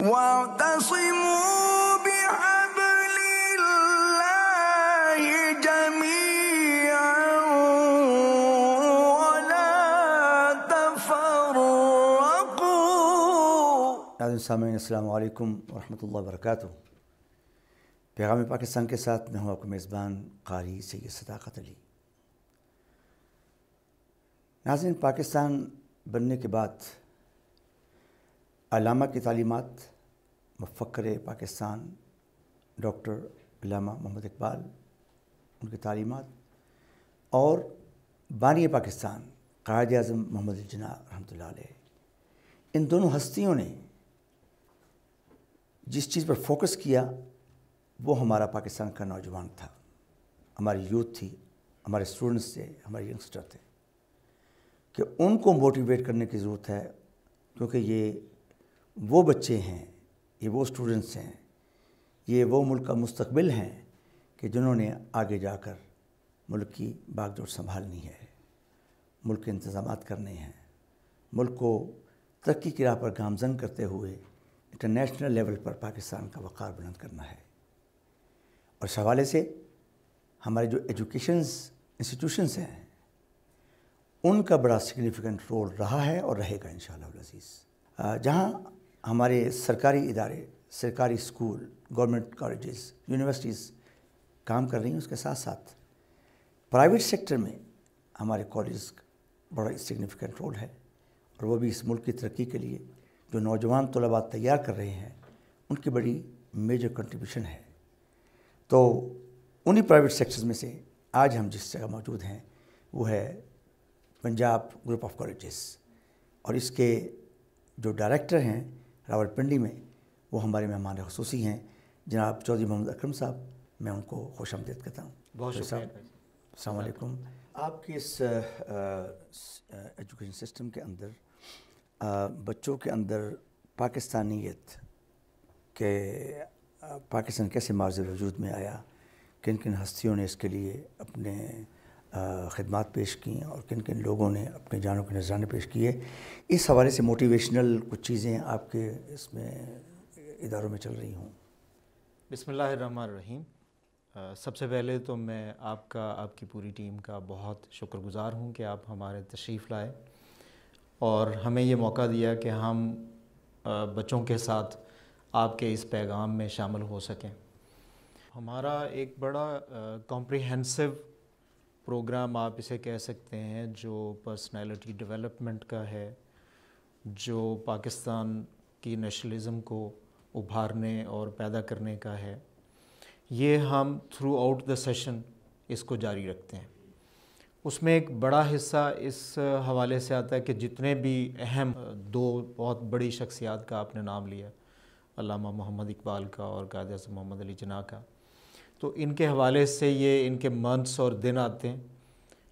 واعتصموا بحبل الله جميعا ولا تفرقوا۔ ناظرین سامعین السلام علیکم ورحمۃ اللہ وبرکاتہ۔ پیغام پاکستان کے ساتھ میں ہوں آپ کا میزبان قاری سید صداقت علی۔ ناظرین، پاکستان بننے کے بعد علامہ کی تعلیمات، مفکر پاکستان ڈاکٹر علامہ محمد اقبال، ان کی تعلیمات، اور بانی پاکستان قائد اعظم محمد علی جناح رحمۃ اللہ علیہ، ان دونوں ہستیوں نے جس چیز پر فوکس کیا وہ ہمارا پاکستان کا نوجوان تھا، ہماری یوتھ تھی، ہمارے اسٹوڈنٹس تھے، ہمارے ینگسٹر تھے، کہ ان کو موٹیویٹ کرنے کی ضرورت ہے، کیونکہ یہ وہ بچے ہیں، یہ وہ اسٹوڈنٹس ہیں، یہ وہ ملک کا مستقبل ہیں کہ جنہوں نے آگے جا کر ملک کی باغ ڈور سنبھالنی ہے، ملک کے انتظامات کرنے ہیں، ملک کو ترقی کی راہ پر گامزن کرتے ہوئے انٹرنیشنل لیول پر پاکستان کا وقار بلند کرنا ہے۔ اور اس حوالے سے ہمارے جو ایجوکیشنز انسٹیٹیوشنز ہیں ان کا بڑا سگنیفیکنٹ رول رہا ہے اور رہے گا انشاءاللہ العزیز۔ جہاں ہمارے سرکاری ادارے، سرکاری اسکول، گورنمنٹ کالجز، یونیورسٹیز کام کر رہی ہیں، اس کے ساتھ ساتھ پرائیویٹ سیکٹر میں ہمارے کالجز کا بڑا سگنیفیکنٹ رول ہے، اور وہ بھی اس ملک کی ترقی کے لیے جو نوجوان طلباء تیار کر رہے ہیں ان کی بڑی میجر کنٹریبیوشن ہے۔ تو انہی پرائیویٹ سیکٹرز میں سے آج ہم جس جگہ موجود ہیں وہ ہے پنجاب گروپ آف کالجز، اور اس کے جو ڈائریکٹر ہیں راولپنڈی میں وہ ہمارے مہمان خصوصی ہیں جناب چودھری محمد اکرم صاحب۔ میں ان کو خوش آمدید کہتا ہوں۔ بہت شکریہ۔ السلام علیکم۔ آپ کے اس ایجوکیشن سسٹم کے اندر بچوں کے اندر پاکستانیت کے پاکستان کیسے معزز وجود میں آیا، کن کن ہستیوں نے اس کے لیے اپنے خدمات پیش کیں اور کن کن لوگوں نے اپنے جانوں کے نذرانے پیش کیے، اس حوالے سے موٹیویشنل کچھ چیزیں آپ کے اس میں اداروں میں چل رہی ہوں۔ بسم اللہ الرحمن الرحیم۔ سب سے پہلے تو میں آپ کی پوری ٹیم کا بہت شکر گزار ہوں کہ آپ ہمارے تشریف لائے اور ہمیں یہ موقع دیا کہ ہم بچوں کے ساتھ آپ کے اس پیغام میں شامل ہو سکیں۔ ہمارا ایک بڑا کمپریہنسو پروگرام آپ اسے کہہ سکتے ہیں جو پرسنالٹی ڈیولپمنٹ کا ہے، جو پاکستان کی نیشنلزم کو ابھارنے اور پیدا کرنے کا ہے، یہ ہم تھرو آؤٹ دا سیشن اس کو جاری رکھتے ہیں۔ اس میں ایک بڑا حصہ اس حوالے سے آتا ہے کہ جتنے بھی اہم دو بہت بڑی شخصیات کا آپ نے نام لیا، علامہ محمد اقبال کا اور قائد اعظم محمد علی جناح کا، تو ان کے حوالے سے یہ ان کے منتھس اور دن آتے ہیں،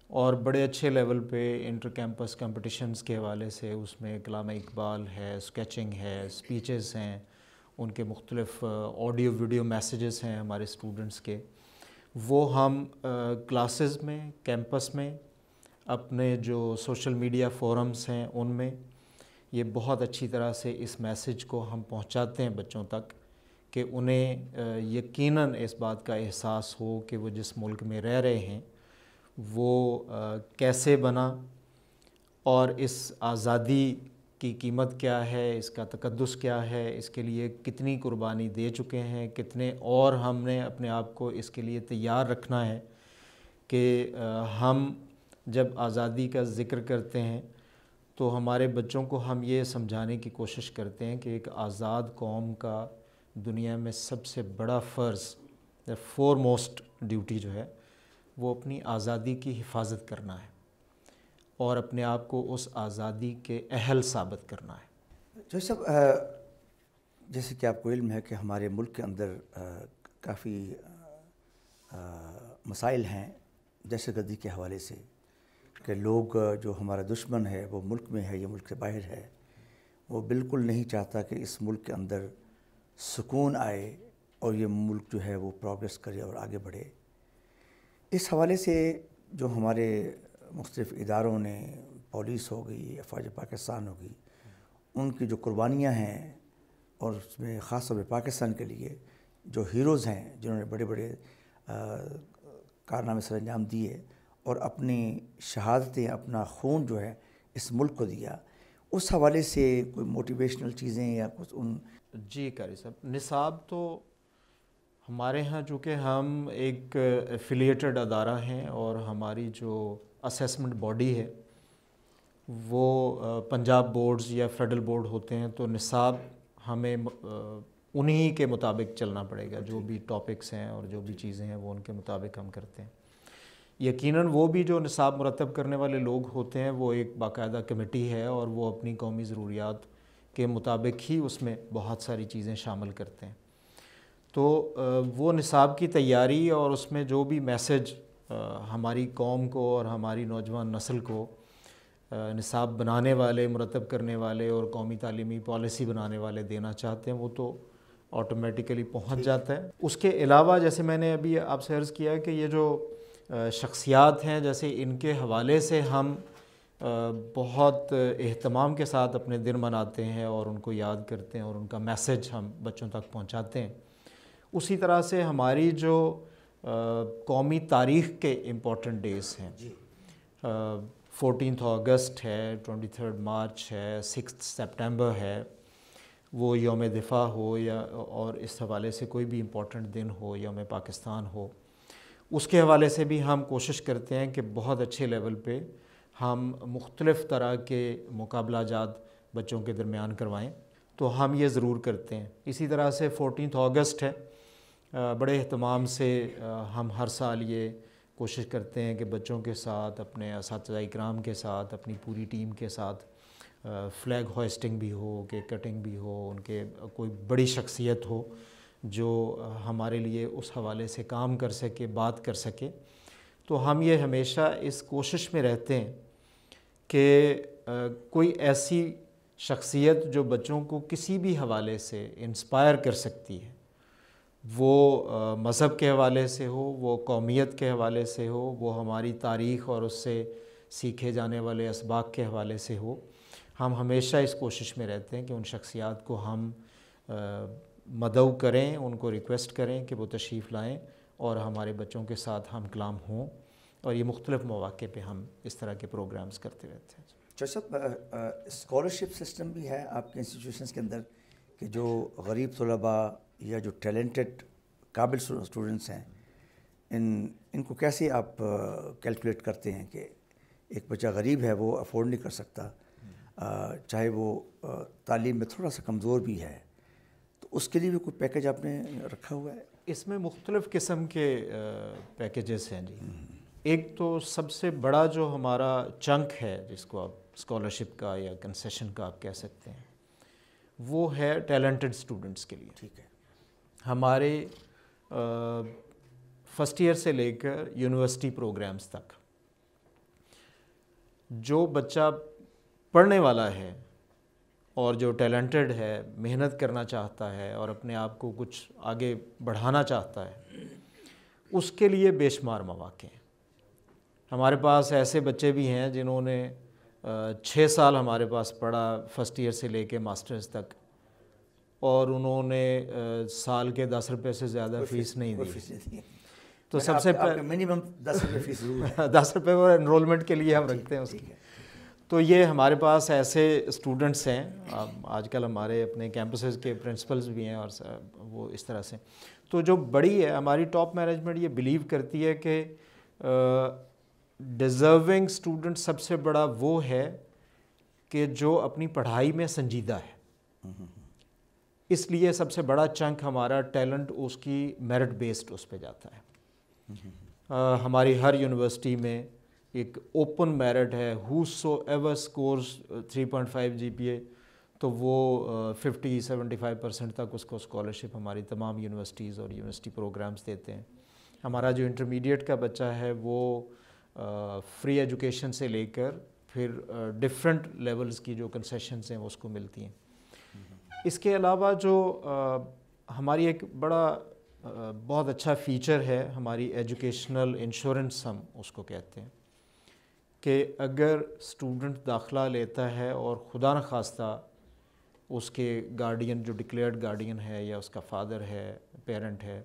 اور بڑے اچھے لیول پہ انٹر کیمپس کمپٹیشنز کے حوالے سے اس میں کلام اقبال ہے، اسکیچنگ ہے، اسپیچز ہیں، ان کے مختلف آڈیو ویڈیو میسیجز ہیں ہمارے اسٹوڈنٹس کے، وہ ہم کلاسز میں، کیمپس میں، اپنے جو سوشل میڈیا فورمز ہیں ان میں یہ بہت اچھی طرح سے اس میسیج کو ہم پہنچاتے ہیں بچوں تک کہ انہیں یقیناً اس بات کا احساس ہو کہ وہ جس ملک میں رہ رہے ہیں وہ کیسے بنا، اور اس آزادی کی قیمت کیا ہے، اس کا تقدس کیا ہے، اس کے لیے کتنی قربانی دے چکے ہیں، کتنے اور ہم نے اپنے آپ کو اس کے لیے تیار رکھنا ہے کہ ہم جب آزادی کا ذکر کرتے ہیں تو ہمارے بچوں کو ہم یہ سمجھانے کی کوشش کرتے ہیں کہ ایک آزاد قوم کا دنیا میں سب سے بڑا فرض، فور موسٹ ڈیوٹی جو ہے وہ اپنی آزادی کی حفاظت کرنا ہے اور اپنے آپ کو اس آزادی کے اہل ثابت کرنا ہے۔ جو سب جیسے کہ آپ کو علم ہے کہ ہمارے ملک کے اندر کافی مسائل ہیں دہشت گردی کے حوالے سے، کہ لوگ جو ہمارا دشمن ہے وہ ملک میں ہے یا ملک سے باہر ہے، وہ بالکل نہیں چاہتا کہ اس ملک کے اندر سکون آئے اور یہ ملک جو ہے وہ پروگریس کرے اور آگے بڑھے۔ اس حوالے سے جو ہمارے مختلف اداروں نے، پولیس ہو گئی، افواج پاکستان ہوگی، ان کی جو قربانیاں ہیں اور اس میں خاص طور پہ پاکستان کے لیے جو ہیروز ہیں جنہوں نے بڑے بڑے کارنامے سر انجام دیے اور اپنی شہادتیں اپنا خون جو ہے اس ملک کو دیا، اس حوالے سے کوئی موٹیویشنل چیزیں یا کچھ ان؟ جی قاری صاحب، نصاب تو ہمارے ہاں چونکہ ہم ایک ایفیلیٹڈ ادارہ ہیں اور ہماری جو اسیسمنٹ باڈی ہے وہ پنجاب بورڈز یا فیڈرل بورڈ ہوتے ہیں، تو نصاب ہمیں انہی کے مطابق چلنا پڑے گا، جو بھی ٹاپکس ہیں اور جو بھی چیزیں ہیں وہ ان کے مطابق ہم کرتے ہیں۔ یقیناً وہ بھی جو نصاب مرتب کرنے والے لوگ ہوتے ہیں وہ ایک باقاعدہ کمیٹی ہے اور وہ اپنی قومی ضروریات کے مطابق ہی اس میں بہت ساری چیزیں شامل کرتے ہیں۔ تو وہ نصاب کی تیاری اور اس میں جو بھی میسج ہماری قوم کو اور ہماری نوجوان نسل کو نصاب بنانے والے، مرتب کرنے والے اور قومی تعلیمی پالیسی بنانے والے دینا چاہتے ہیں وہ تو آٹومیٹیکلی پہنچ جاتا ہے۔ اس کے علاوہ جیسے میں نے ابھی آپ سے عرض کیا کہ یہ جو شخصیات ہیں، جیسے ان کے حوالے سے ہم بہت اہتمام کے ساتھ اپنے دن مناتے ہیں اور ان کو یاد کرتے ہیں اور ان کا میسج ہم بچوں تک پہنچاتے ہیں، اسی طرح سے ہماری جو قومی تاریخ کے امپورٹنٹ ڈیز ہیں، 14 اگست ہے، 23 مارچ ہے، 6 سپٹمبر ہے، وہ یوم دفاع ہو یا اور اس حوالے سے کوئی بھی امپورٹنٹ دن ہو، یوم پاکستان ہو، اس کے حوالے سے بھی ہم کوشش کرتے ہیں کہ بہت اچھے لیول پہ ہم مختلف طرح کے مقابلہ جات بچوں کے درمیان کروائیں، تو ہم یہ ضرور کرتے ہیں۔ اسی طرح سے 14 اگست ہے، بڑے اہتمام سے ہم ہر سال یہ کوشش کرتے ہیں کہ بچوں کے ساتھ، اپنے اساتذہ اکرام کے ساتھ، اپنی پوری ٹیم کے ساتھ فلیگ ہوئسٹنگ بھی ہو، کیک کٹنگ بھی ہو، ان کے کوئی بڑی شخصیت ہو جو ہمارے لیے اس حوالے سے کام کر سکے، بات کر سکے۔ تو ہم یہ ہمیشہ اس کوشش میں رہتے ہیں کہ کوئی ایسی شخصیت جو بچوں کو کسی بھی حوالے سے انسپائر کر سکتی ہے، وہ مذہب کے حوالے سے ہو، وہ قومیت کے حوالے سے ہو، وہ ہماری تاریخ اور اس سے سیکھے جانے والے اسباق کے حوالے سے ہو، ہم ہمیشہ اس کوشش میں رہتے ہیں کہ ان شخصیات کو ہم مدعو کریں، ان کو ریکویسٹ کریں کہ وہ تشریف لائیں اور ہمارے بچوں کے ساتھ ہم کلام ہوں، اور یہ مختلف مواقع پہ ہم اس طرح کے پروگرامز کرتے رہتے ہیں۔ صاحب، اسکالرشپ سسٹم بھی ہے آپ کے انسٹیٹیوشنس کے اندر کہ جو غریب طلباء یا جو ٹیلنٹڈ قابل اسٹوڈنٹس ہیں ان کو کیسے آپ کیلکولیٹ کرتے ہیں کہ ایک بچہ غریب ہے، وہ افورڈ نہیں کر سکتا، چاہے وہ تعلیم میں تھوڑا سا کمزور بھی ہے، تو اس کے لیے بھی کوئی پیکیج آپ نے رکھا ہوا ہے؟ اس میں مختلف قسم کے پیکیجز ہیں جی۔ ایک تو سب سے بڑا جو ہمارا چنک ہے، جس کو آپ اسکالرشپ کا یا کنسیشن کا آپ کہہ سکتے ہیں، وہ ہے ٹیلنٹڈ اسٹوڈنٹس کے لیے۔ ٹھیک ہے۔ ہمارے فرسٹ ایئر سے لے کر یونیورسٹی پروگرامز تک جو بچہ پڑھنے والا ہے اور جو ٹیلنٹڈ ہے، محنت کرنا چاہتا ہے اور اپنے آپ کو کچھ آگے بڑھانا چاہتا ہے، اس کے لیے بے شمار مواقع ہیں۔ ہمارے پاس ایسے بچے بھی ہیں جنہوں نے 6 سال ہمارے پاس پڑھا، فرسٹ ایئر سے لے کے ماسٹرز تک، اور انہوں نے سال کے 10 روپے سے زیادہ فیس نہیں دی۔ تو سب سے پہلے منیمم 10 روپے فیس ضرور ہے، 10 روپے وہ انرولمنٹ کے لیے ہم رکھتے ہیں اس کی۔ تو یہ ہمارے پاس ایسے اسٹوڈنٹس ہیں، آج کل ہمارے اپنے کیمپسز کے پرنسپلز بھی ہیں اور وہ اس طرح سے۔ تو جو بڑی ہے ہماری ٹاپ مینجمنٹ یہ بلیو کرتی ہے کہ ڈیزرونگ اسٹوڈنٹ سب سے بڑا وہ ہے کہ جو اپنی پڑھائی میں سنجیدہ ہے، اس لیے سب سے بڑا چنک ہمارا ٹیلنٹ اس کی میرٹ بیسڈ اس پہ جاتا ہے۔ ہماری ہر یونیورسٹی میں ایک اوپن میرٹ ہے، ہو سو ایور اسکورز 3.5 GPA، تو وہ 50-75% تک اس کو اسکالرشپ ہماری تمام یونیورسٹیز اور یونیورسٹی پروگرامز دیتے ہیں۔ ہمارا جو انٹرمیڈیٹ کا بچہ ہے وہ فری ایجوکیشن سے لے کر پھر ڈفرینٹ لیولز کی جو کنسیشنز ہیں وہ اس کو ملتی ہیں۔ اس کے علاوہ جو ہماری ایک بہت اچھا فیچر ہے ہماری ایجوکیشنل انشورنس، ہم اس کو کہتے ہیں، کہ اگر اسٹوڈنٹ داخلہ لیتا ہے اور خدا نخواستہ اس کے گارڈین جو ڈکلیئرڈ گارڈین ہے یا اس کا فادر ہے, پیرنٹ ہے,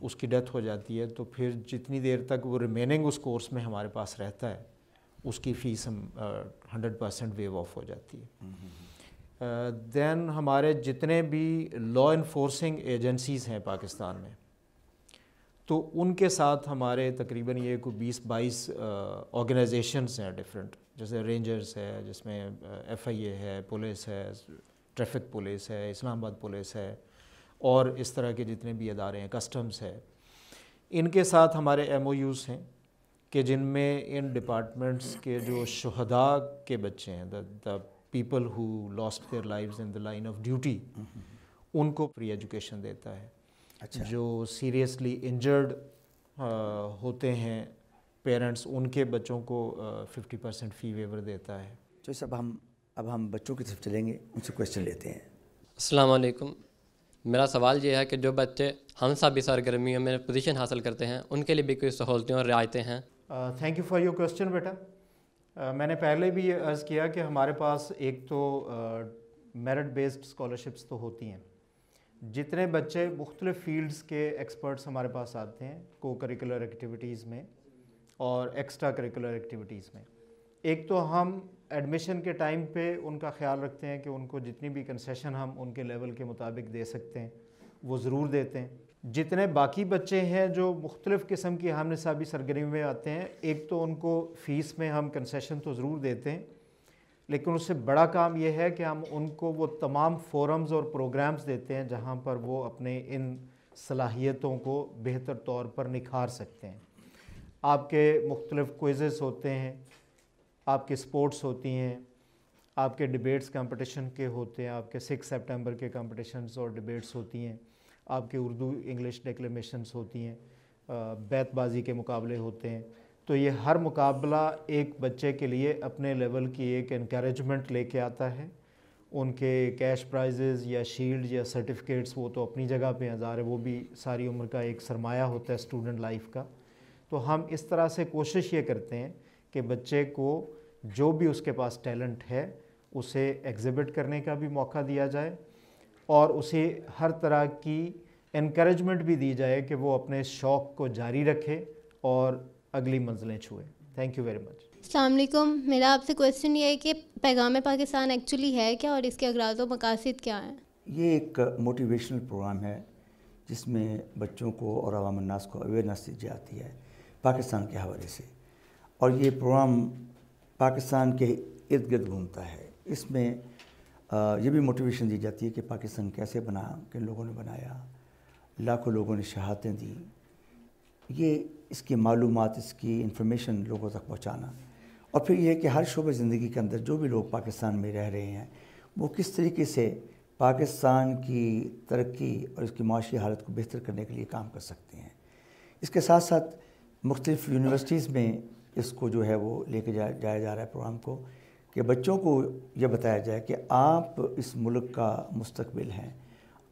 اس کی ڈیتھ ہو جاتی ہے, تو پھر جتنی دیر تک وہ ریمیننگ اس کورس میں ہمارے پاس رہتا ہے اس کی فیس ہم 100% ویو آف ہو جاتی ہے. دین ہمارے جتنے بھی لا انفورسنگ ایجنسیز ہیں پاکستان میں, تو ان کے ساتھ ہمارے تقریباً یہ کوئی 20-22 آرگنائزیشنز ہیں ڈفرینٹ, جیسے رینجرز ہے, جس میں FIA ہے, پولیس ہے, ٹریفک پولیس ہے, اسلام آباد پولیس ہے, اور اس طرح کے جتنے بھی ادارے ہیں, کسٹمز ہے. ان کے ساتھ ہمارے MOUs ہیں کہ جن میں ان ڈپارٹمنٹس کے جو شہداء کے بچے ہیں, the people who lost their lives in the line of duty, ان کو فری ایجوکیشن دیتا ہے. جو سیریسلی انجرڈ ہوتے ہیں پیرنٹس, ان کے بچوں کو 50% فی ویور دیتا ہے. تو اب ہم بچوں کی طرف چلیں گے, ان سے کویشچن لیتے ہیں. السلام علیکم. میرا سوال یہ ہے کہ جو بچے ہم سبھی سرگرمیوں میں پوزیشن حاصل کرتے ہیں, ان کے لیے بھی کوئی سہولتیں اور رعایتیں ہیں؟ Thank you for your question بیٹا. میں نے پہلے بھی یہ عرض کیا کہ ہمارے پاس ایک تو میرٹ بیسڈ اسکالرشپس تو ہوتی ہیں. جتنے بچے مختلف فیلڈز کے ایکسپرٹس ہمارے پاس آتے ہیں کو کریکولر ایکٹیویٹیز میں اور ایکسٹرا کریکولر ایکٹیویٹیز میں, ایک تو ہم ایڈمیشن کے ٹائم پہ ان کا خیال رکھتے ہیں کہ ان کو جتنی بھی کنسیشن ہم ان کے لیول کے مطابق دے سکتے ہیں وہ ضرور دیتے ہیں. جتنے باقی بچے ہیں جو مختلف قسم کی ہم نصابی سرگرمی میں آتے ہیں, ایک تو ان کو فیس میں ہم کنسیشن تو ضرور دیتے ہیں, لیکن اس سے بڑا کام یہ ہے کہ ہم ان کو وہ تمام فورمز اور پروگرامز دیتے ہیں جہاں پر وہ اپنے ان صلاحیتوں کو بہتر طور پر نکھار سکتے ہیں. آپ کے مختلف کوئزز ہوتے ہیں, آپ کے سپورٹس ہوتی ہیں, آپ کے ڈیبیٹس کمپٹیشن کے ہوتے ہیں, آپ کے 6 سپٹمبر کے کمپٹیشنز اور ڈیبیٹس ہوتی ہیں, آپ کے اردو انگلش ڈیکلیمیشنز ہوتی ہیں, بیت بازی کے مقابلے ہوتے ہیں. تو یہ ہر مقابلہ ایک بچے کے لیے اپنے لیول کی ایک انکریجمنٹ لے کے آتا ہے. ان کے کیش پرائزز یا شیلڈ یا سرٹیفکیٹس وہ تو اپنی جگہ پہ ہزار ہے, وہ بھی ساری عمر کا ایک سرمایہ ہوتا ہے اسٹوڈنٹ لائف کا. تو ہم اس طرح سے کوشش یہ کرتے ہیں کہ بچے کو جو بھی اس کے پاس ٹیلنٹ ہے اسے ایگزیبٹ کرنے کا بھی موقع دیا جائے, اور اسے ہر طرح کی انکریجمنٹ بھی دی جائے کہ وہ اپنے شوق کو جاری رکھے اور اگلی منزلیں چھوئے. Thank you very much. السلام علیکم. میرا آپ سے کویشچن یہ ہے کہ پیغام پاکستان ایکچولی ہے کیا اور اس کے اغراض و مقاصد کیا ہیں؟ یہ ایک موٹیویشنل پروگرام ہے جس میں بچوں کو اور عوام الناس کو اویئرنیس دی جاتی ہے پاکستان کے حوالے سے, اور یہ پروگرام پاکستان کے ارد گرد گھومتا ہے. اس میں یہ بھی موٹیویشن دی جاتی ہے کہ پاکستان کیسے بنا, کن لوگوں نے بنایا, لاکھوں لوگوں نے شہادتیں دی. یہ اس کی معلومات, اس کی انفارمیشن لوگوں تک پہنچانا, اور پھر یہ ہے کہ ہر شعبہ زندگی کے اندر جو بھی لوگ پاکستان میں رہ رہے ہیں وہ کس طریقے سے پاکستان کی ترقی اور اس کی معاشی حالت کو بہتر کرنے کے لیے کام کر سکتے ہیں. اس کے ساتھ ساتھ مختلف یونیورسٹیز میں اس کو جو ہے وہ لے کے جایا جا رہا ہے پروگرام کو, کہ بچوں کو یہ بتایا جائے کہ آپ اس ملک کا مستقبل ہیں,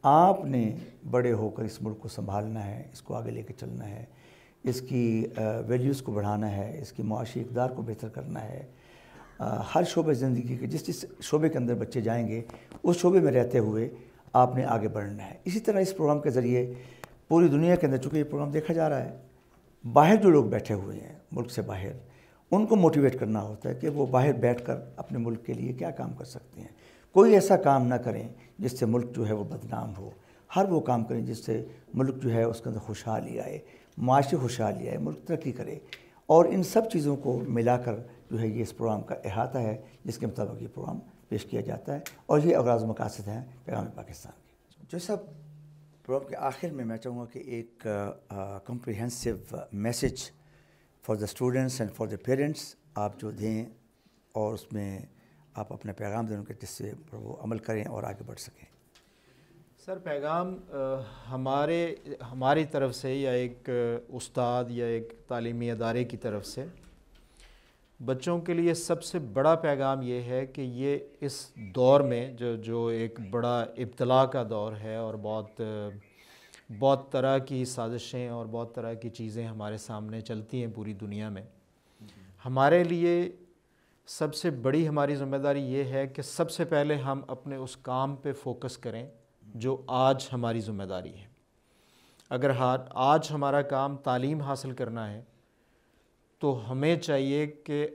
آپ نے بڑے ہو کر اس ملک کو سنبھالنا ہے, اس کو آگے لے کے چلنا ہے, اس کی ویلیوز کو بڑھانا ہے, اس کی معاشی اقدار کو بہتر کرنا ہے. ہر شعبے زندگی کے جس شعبے کے اندر بچے جائیں گے اس شعبے میں رہتے ہوئے آپ نے آگے بڑھنا ہے. اسی طرح اس پروگرام کے ذریعے پوری دنیا کے اندر, چونکہ یہ پروگرام دیکھا جا رہا ہے, باہر جو لوگ بیٹھے ہوئے ہیں ملک سے باہر, ان کو موٹیویٹ کرنا ہوتا ہے کہ وہ باہر بیٹھ کر اپنے ملک کے لیے کیا کام کر سکتے ہیں. کوئی ایسا کام نہ کریں جس سے ملک جو ہے وہ بدنام ہو, ہر وہ کام کریں جس سے ملک جو ہے اس کے اندر خوشحالی آئے, معاشی خوشحالی آئے, ملک ترقی کرے. اور ان سب چیزوں کو ملا کر جو ہے یہ اس پروگرام کا احاطہ ہے جس کے مطابق یہ پروگرام پیش کیا جاتا ہے, اور یہ اغراض و مقاصد ہیں پیغام پاکستان کے. جو سب پروگرام کے آخر میں میں چاہوں گا کہ ایک comprehensive message for the students and for the parents آپ جو دیں, اور اس میں آپ اپنا پیغام دیں ان کے, جس سے وہ عمل کریں اور آگے بڑھ سکیں. سر پیغام ہماری طرف سے یا ایک استاد یا ایک تعلیمی ادارے کی طرف سے بچوں کے لیے سب سے بڑا پیغام یہ ہے کہ یہ اس دور میں جو ایک بڑا ابتلا کا دور ہے, اور بہت طرح کی سازشیں اور بہت طرح کی چیزیں ہمارے سامنے چلتی ہیں پوری دنیا میں, ہمارے لیے سب سے بڑی ہماری ذمہ داری یہ ہے کہ سب سے پہلے ہم اپنے اس کام پہ فوکس کریں جو آج ہماری ذمہ داری ہے۔ اگر آج ہمارا کام تعلیم حاصل کرنا ہے تو ہمیں چاہیے کہ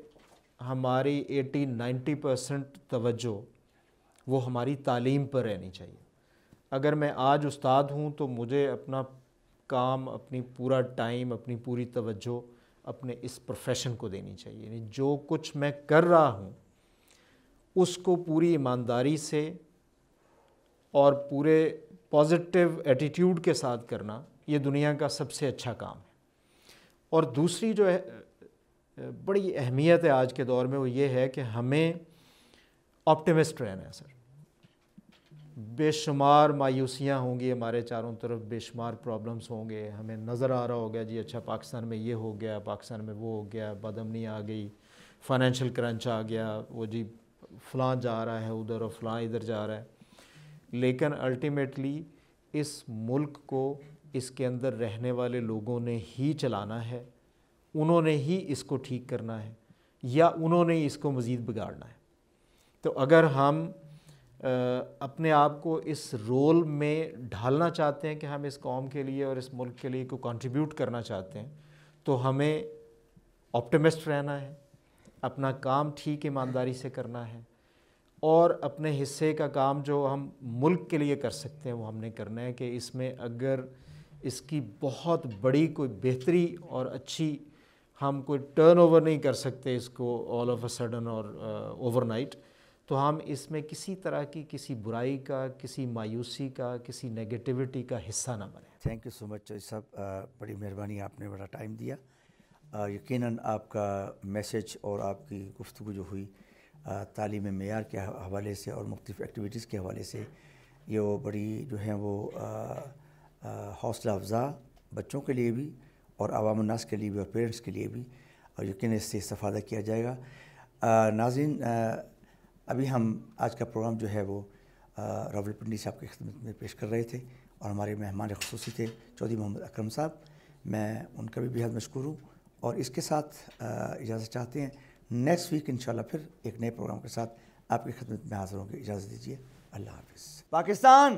ہماری 80-90% توجہ وہ ہماری تعلیم پر رہنی چاہیے۔ اگر میں آج استاد ہوں تو مجھے اپنا کام، اپنی پورا ٹائم، اپنی پوری توجہ اپنے اس پروفیشن کو دینی چاہیے، یعنی جو کچھ میں کر رہا ہوں اس کو پوری ایمانداری سے اور پورے پازیٹیو ایٹیٹیوڈ کے ساتھ کرنا یہ دنیا کا سب سے اچھا کام ہے۔ اور دوسری جو ہے بڑی اہمیت ہے آج کے دور میں وہ یہ ہے کہ ہمیں آپٹیمسٹ رہنا ہے سر۔ بے شمار مایوسیاں ہوں گی ہمارے چاروں طرف، بے شمار پرابلمس ہوں گے، ہمیں نظر آ رہا ہوگا جی اچھا پاکستان میں یہ ہو گیا، پاکستان میں وہ ہو گیا، بدامنی آ گئی، فائنینشیل کرنچ آ گیا، وہ جی فلاں جا رہا ہے ادھر اور فلاں ادھر جا رہا ہے۔ لیکن الٹیمیٹلی اس ملک کو اس کے اندر رہنے والے لوگوں نے ہی چلانا ہے، انہوں نے ہی اس کو ٹھیک کرنا ہے یا انہوں نے اس کو مزید بگاڑنا ہے۔ تو اگر ہم اپنے آپ کو اس رول میں ڈھالنا چاہتے ہیں کہ ہم اس قوم کے لیے اور اس ملک کے لیے کوئی کنٹریبیوٹ کرنا چاہتے ہیں تو ہمیں آپٹیمسٹ رہنا ہے، اپنا کام ٹھیک ایمانداری سے کرنا ہے، اور اپنے حصے کا کام جو ہم ملک کے لیے کر سکتے ہیں وہ ہم نے کرنا ہے کہ اس میں اگر اس کی بہت بڑی کوئی بہتری اور اچھی ہم کوئی ٹرن اوور نہیں کر سکتے اس کو آل آف اے سڈن اور اوور نائٹ، تو ہم اس میں کسی طرح کی کسی برائی کا، کسی مایوسی کا، کسی نیگیٹیوٹی کا حصہ نہ بنیں۔ تھینک یو سو مچ چودھری صاحب، بڑی مہربانی، آپ نے بڑا ٹائم دیا۔ یقیناً آپ کا میسیج اور آپ کی گفتگو جو ہوئی تعلیم معیار کے حوالے سے اور مختلف ایکٹیویٹیز کے حوالے سے، یہ وہ بڑی جو ہیں وہ حوصلہ افزا بچوں کے لیے بھی اور عوام الناس کے لیے بھی اور پیرنٹس کے لیے بھی، اور یقیناً اس سے استفادہ کیا جائے گا۔ ناظرین، ابھی ہم آج کا پروگرام جو ہے وہ راولپنڈی صاحب کی خدمت میں پیش کر رہے تھے، اور ہمارے مہمان خصوصی تھے چودھری محمد اکرم صاحب، میں ان کا بھی بہت مشکور ہوں، اور اس کے ساتھ اجازت چاہتے ہیں۔ نیکسٹ ویک انشاءاللہ پھر ایک نئے پروگرام کے ساتھ آپ کی خدمت میں حاضر ہوں گے۔ اجازت دیجیے، اللہ حافظ۔ پاکستان